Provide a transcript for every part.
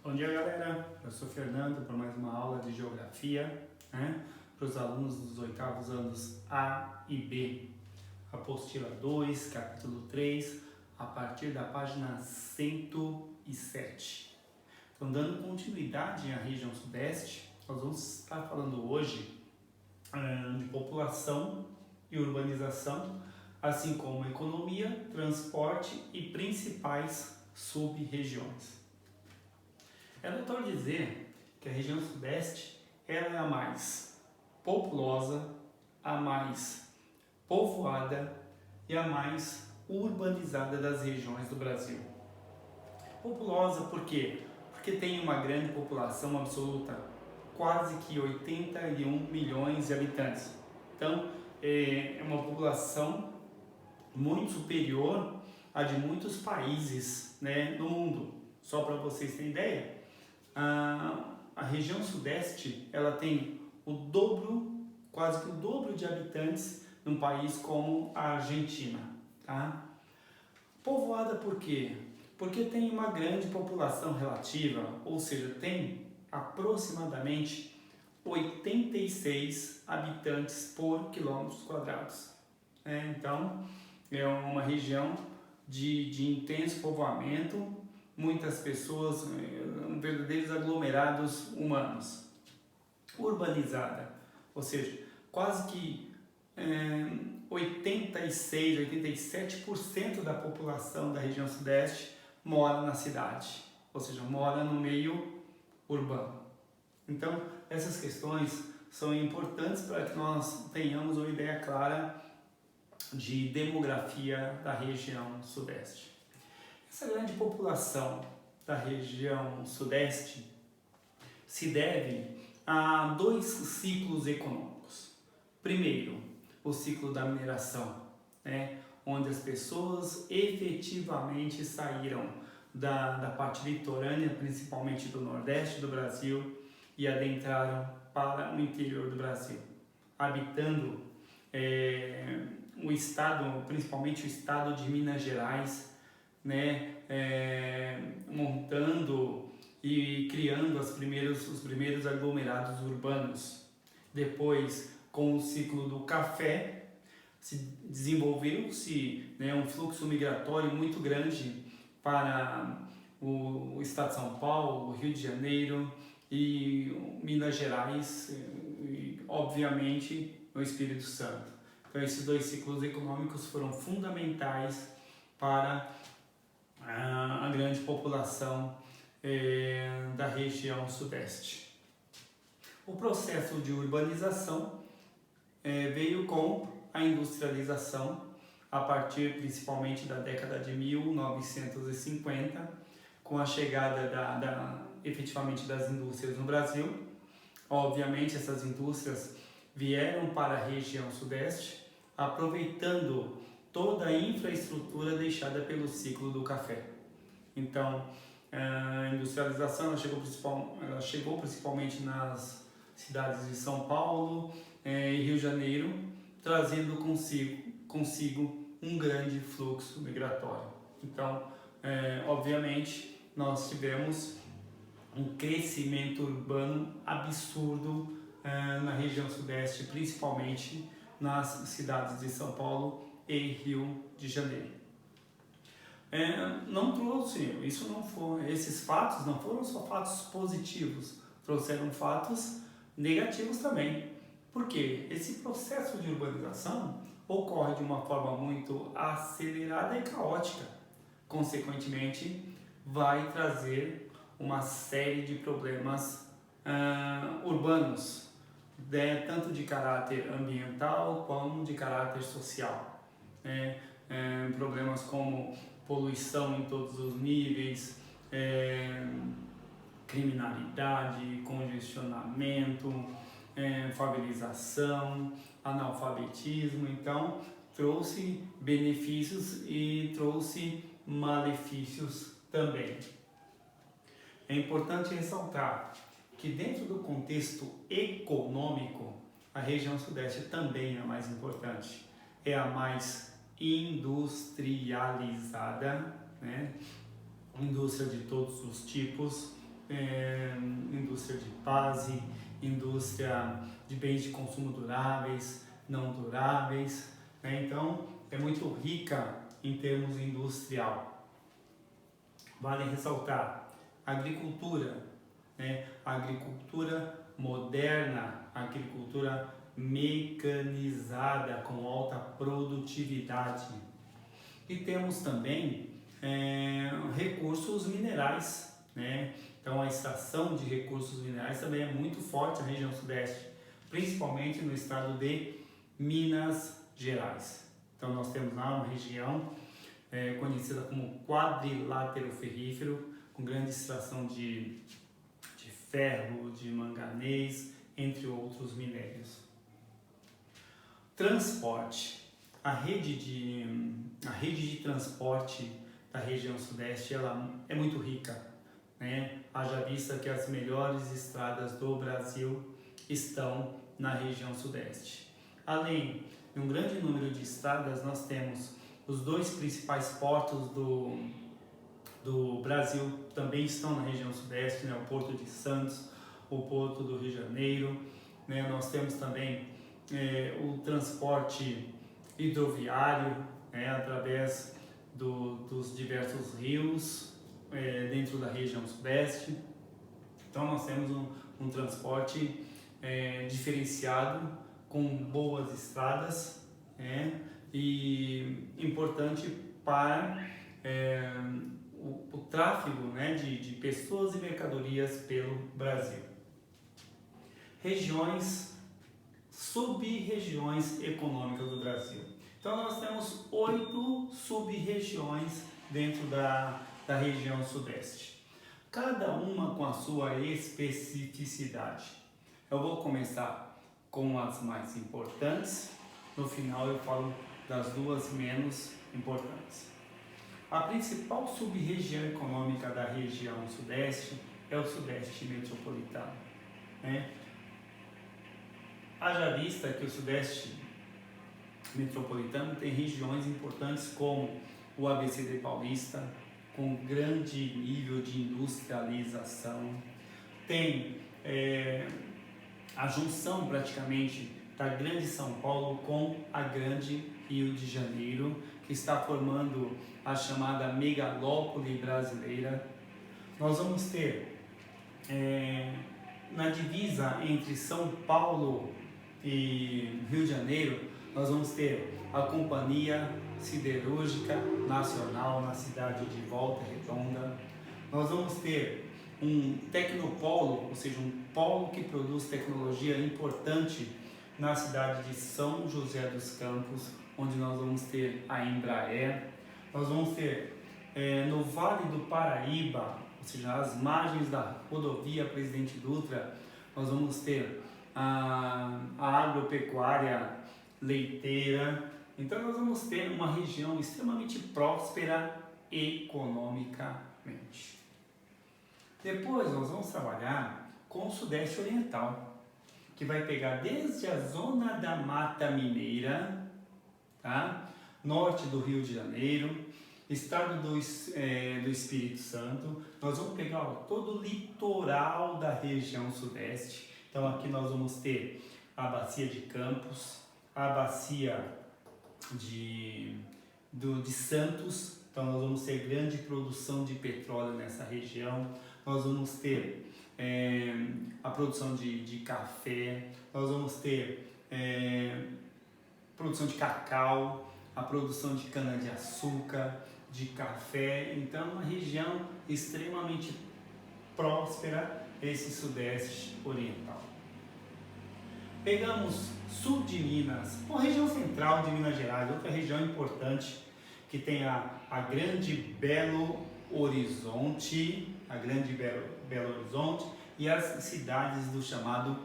Bom dia, galera. Eu sou Fernando para mais uma aula de geografia, para os alunos dos oitavos anos A e B. Apostila 2, capítulo 3, a partir da página 107. Então, dando continuidade à região sudeste, nós vamos estar falando hoje de população e urbanização, assim como economia, transporte e principais sub-regiões. É notório dizer que a região sudeste ela é a mais populosa, a mais povoada e a mais urbanizada das regiões do Brasil. Populosa por quê? Porque tem uma grande população absoluta, quase que 81 milhões de habitantes. Então, é uma população muito superior à de muitos países, no mundo. Só para vocês terem ideia, a região sudeste ela tem o dobro, quase que o dobro de habitantes num país como a Argentina. Tá? Povoada por quê? Porque tem uma grande população relativa, ou seja, tem aproximadamente 86 habitantes por quilômetros quadrados. Então, é uma região de intenso povoamento, muitas pessoas, verdadeiros aglomerados humanos. Urbanizada, ou seja, quase que 86, 87% da população da região sudeste mora na cidade, ou seja, mora no meio urbano. Então, essas questões são importantes para que nós tenhamos uma ideia clara de demografia da região sudeste. Essa grande população da região sudeste se deve a dois ciclos econômicos. Primeiro, o ciclo da mineração, onde as pessoas efetivamente saíram da parte litorânea, principalmente do nordeste do Brasil, e adentraram para o interior do Brasil, habitando o estado, principalmente o estado de Minas Gerais, montando e criando os primeiros aglomerados urbanos. Depois, com o ciclo do café, se desenvolveu-se um fluxo migratório muito grande para o estado de São Paulo, Rio de Janeiro e Minas Gerais e, obviamente, o Espírito Santo. Então, esses dois ciclos econômicos foram fundamentais para a grande população da região sudeste. O processo de urbanização veio com a industrialização a partir principalmente da década de 1950, com a chegada efetivamente das indústrias no Brasil. Obviamente essas indústrias vieram para a região sudeste, aproveitando toda a infraestrutura deixada pelo ciclo do café. Então, a industrialização ela chegou principalmente nas cidades de São Paulo e Rio de Janeiro, trazendo consigo um grande fluxo migratório. Então, obviamente, nós tivemos um crescimento urbano absurdo na região sudeste, principalmente nas cidades de São Paulo e Rio de Janeiro. Esses fatos não foram só fatos positivos, trouxeram fatos negativos também, porque esse processo de urbanização ocorre de uma forma muito acelerada e caótica. Consequentemente, vai trazer uma série de problemas urbanos, tanto de caráter ambiental como de caráter social. Problemas como poluição em todos os níveis, criminalidade, congestionamento, favelização, analfabetismo. Então, trouxe benefícios e trouxe malefícios também. É importante ressaltar que dentro do contexto econômico, a região sudeste também é a mais importante, é a mais industrializada, indústria de todos os tipos, indústria de base, indústria de bens de consumo duráveis, não duráveis, né? Então é muito rica em termos industrial. Vale ressaltar a agricultura, né? A agricultura moderna, a agricultura mecanizada com alta produtividade. E temos também recursos minerais, né? Então a extração de recursos minerais também é muito forte na região sudeste, principalmente no estado de Minas Gerais. Então nós temos lá uma região conhecida como quadrilátero ferrífero, com grande extração de ferro, de manganês, entre outros minérios. Transporte. A rede de transporte da região sudeste ela é muito rica, né? Haja vista que as melhores estradas do Brasil estão na região sudeste. Além de um grande número de estradas, nós temos os dois principais portos do Brasil também estão na região sudeste, né? O Porto de Santos, o Porto do Rio de Janeiro, né? Nós temos também o transporte hidroviário, né? Através dos diversos rios dentro da região sudeste. Então nós temos um transporte diferenciado, com boas estradas, e importante para o tráfego, né, de pessoas e mercadorias pelo Brasil. Regiões, sub-regiões econômicas do Brasil. Então nós temos 8 sub-regiões dentro da região sudeste, cada uma com a sua especificidade. Eu vou começar com as mais importantes, no final eu falo das duas menos importantes. A principal sub-região econômica da região sudeste é o sudeste metropolitano, né? Haja vista que o sudeste metropolitano tem regiões importantes como o ABCD paulista, com grande nível de industrialização, tem a junção praticamente da grande São Paulo com a grande Rio de Janeiro, que está formando a chamada megalópole brasileira. Nós vamos ter na divisa entre São Paulo e Rio de Janeiro, nós vamos ter a Companhia Siderúrgica Nacional na cidade de Volta Redonda. Nós vamos ter um tecnopolo, ou seja, um polo que produz tecnologia importante na cidade de São José dos Campos, onde nós vamos ter a Embraer. Nós vamos ter no Vale do Paraíba, ou seja, as margens da rodovia Presidente Dutra, nós vamos ter a agropecuária leiteira. Então nós vamos ter uma região extremamente próspera economicamente. Depois nós vamos trabalhar com o Sudeste Oriental, que vai pegar desde a zona da Mata Mineira, tá? Norte do Rio de Janeiro, estado do Espírito Santo. Nós vamos pegar todo o litoral da região sudeste. Então aqui nós vamos ter a Bacia de Campos, a Bacia de Santos. Então nós vamos ter grande produção de petróleo nessa região. Nós vamos ter a produção de café, nós vamos ter produção de cacau, a produção de cana-de-açúcar, de café. Então uma região extremamente próspera, esse Sudeste Oriental. Pegamos sul de Minas, a região central de Minas Gerais, outra região importante que tem a grande Belo Horizonte, Belo Horizonte e as cidades do chamado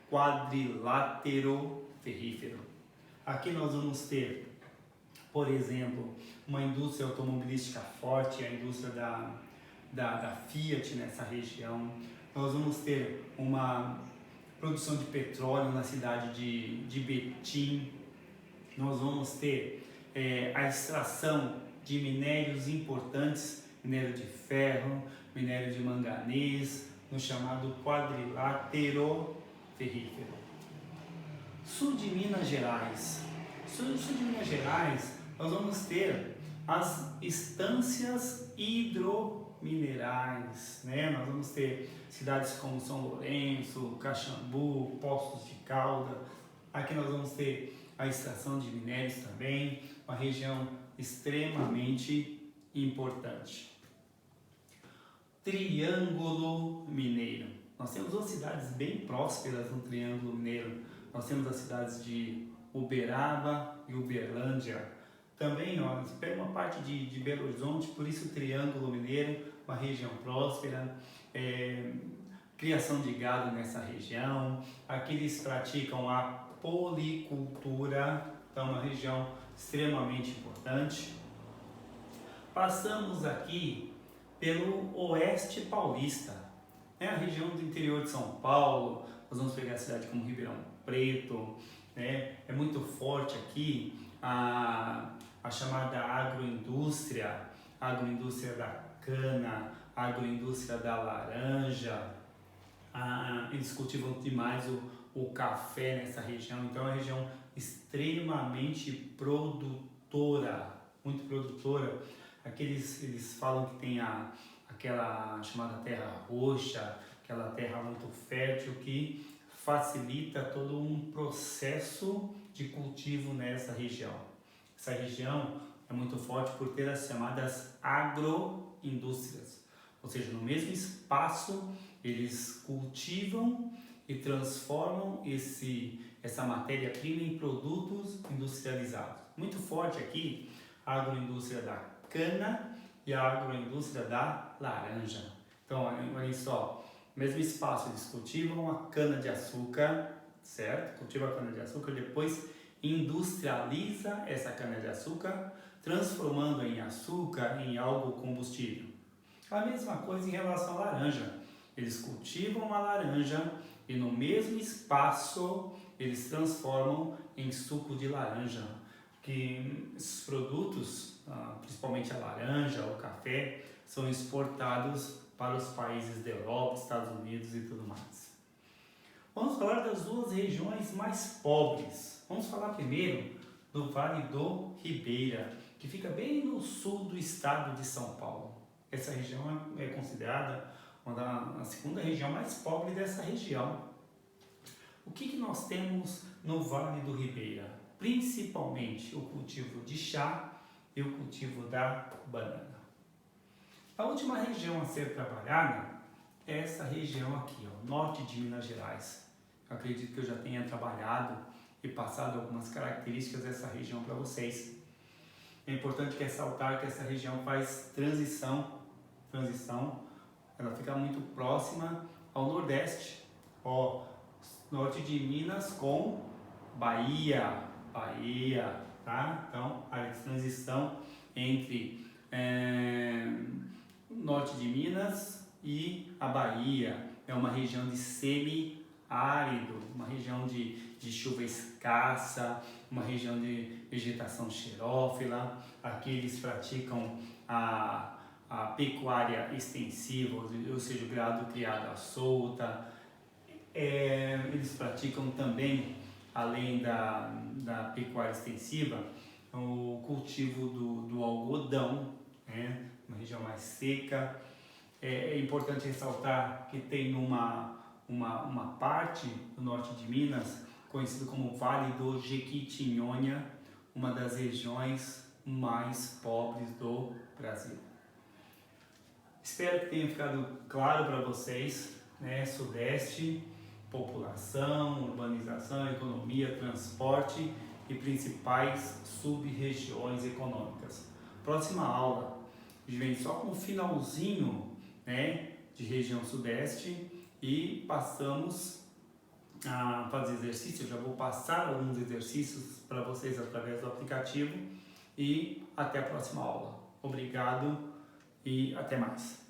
quadrilátero ferrífero. Aqui nós vamos ter, por exemplo, uma indústria automobilística forte, a indústria da Fiat nessa região. Nós vamos ter uma produção de petróleo na cidade de Betim. Nós vamos ter a extração de minérios importantes, minério de ferro, minério de manganês, no chamado quadrilátero ferrífero. Sul de Minas Gerais. Sul de Minas Gerais, nós vamos ter as estâncias hidrominerais, né? Nós vamos ter cidades como São Lourenço, Caxambu, Poços de Caldas. Aqui nós vamos ter a extração de minérios também, uma região extremamente importante. Triângulo Mineiro. Nós temos duas cidades bem prósperas no Triângulo Mineiro. Nós temos as cidades de Uberaba e Uberlândia. Também, ó, pega uma parte de Belo Horizonte, por isso o Triângulo Mineiro, uma região próspera, criação de gado nessa região. Aqui eles praticam a policultura, então uma região extremamente importante. Passamos aqui pelo Oeste Paulista, né? A região do interior de São Paulo. Nós vamos pegar a cidade como Ribeirão Preto, né? É muito forte aqui a chamada agroindústria da cana, agroindústria da laranja. Eles cultivam demais o café nessa região, então é uma região extremamente produtora, muito produtora. Aqui eles falam que tem aquela chamada terra roxa, aquela terra muito fértil que facilita todo um processo de cultivo nessa região. Essa região é muito forte por ter as chamadas agroindústrias, ou seja, no mesmo espaço eles cultivam e transformam essa matéria-prima em produtos industrializados. Muito forte aqui a agroindústria da cana e a agroindústria da laranja. Então, olha só, no mesmo espaço eles cultivam a cana-de-açúcar, certo? Cultiva a cana-de-açúcar, depois industrializa essa cana-de-açúcar, transformando em açúcar em algo combustível. A mesma coisa em relação à laranja. Eles cultivam a laranja e no mesmo espaço eles transformam em suco de laranja. Que esses produtos, principalmente a laranja, o café, são exportados para os países da Europa, Estados Unidos e tudo mais. Vamos falar das duas regiões mais pobres. Vamos falar primeiro do Vale do Ribeira, que fica bem no sul do estado de São Paulo. Essa região é considerada a segunda região mais pobre dessa região. O que nós temos no Vale do Ribeira? Principalmente o cultivo de chá e o cultivo da banana. A última região a ser trabalhada é essa região aqui, ó, norte de Minas Gerais. Eu acredito que eu já tenha trabalhado e passado algumas características dessa região para vocês. É importante ressaltar que essa região faz transição, ela fica muito próxima ao Nordeste, ó, norte de Minas com Bahia, tá? Então, a transição entre norte de Minas e a Bahia é uma região de semi-árido, uma região de chuva escassa, uma região de vegetação xerófila. Aqui eles praticam a pecuária extensiva, ou seja, o gado criado à solta. Eles praticam também, além da pecuária extensiva, o cultivo do algodão, né? Uma região mais seca. É importante ressaltar que tem uma parte do norte de Minas, conhecido como Vale do Jequitinhonha, uma das regiões mais pobres do Brasil. Espero que tenha ficado claro para vocês, né? Sudeste, população, urbanização, economia, transporte e principais sub-regiões econômicas. Próxima aula, a gente vem só com o finalzinho, né, de região sudeste e passamos a fazer exercício. Eu já vou passar alguns exercícios para vocês através do aplicativo e até a próxima aula. Obrigado e até mais.